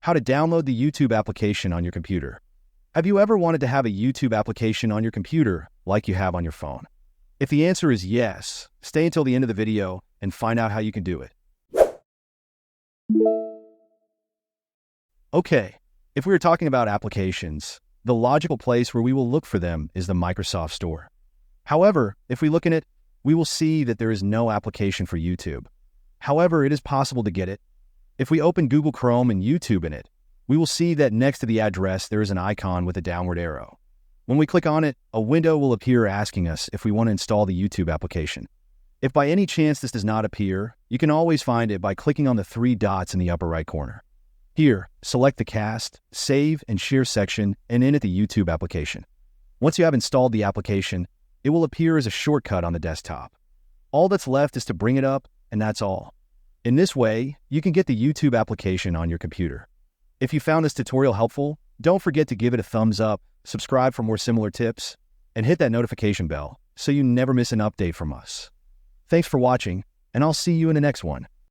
How to download the YouTube application on your computer. Have you ever wanted to have a YouTube application on your computer like you have on your phone? If the answer is yes, stay until the end of the video and find out how you can do it. Okay, if we are talking about applications, the logical place where we will look for them is the Microsoft Store. However, if we look in it, we will see that there is no application for YouTube. However, it is possible to get it. If we open Google Chrome and YouTube in it, we will see that next to the address there is an icon with a downward arrow. When we click on it, a window will appear asking us if we want to install the YouTube application. If by any chance this does not appear, you can always find it by clicking on the three dots in the upper right corner. Here, select the Cast, Save, and Share section and in it the YouTube application. Once you have installed the application, it will appear as a shortcut on the desktop. All that's left is to bring it up, and that's all. In this way, you can get the YouTube application on your computer. If you found this tutorial helpful, don't forget to give it a thumbs up, subscribe for more similar tips, and hit that notification bell so you never miss an update from us. Thanks for watching, and I'll see you in the next one.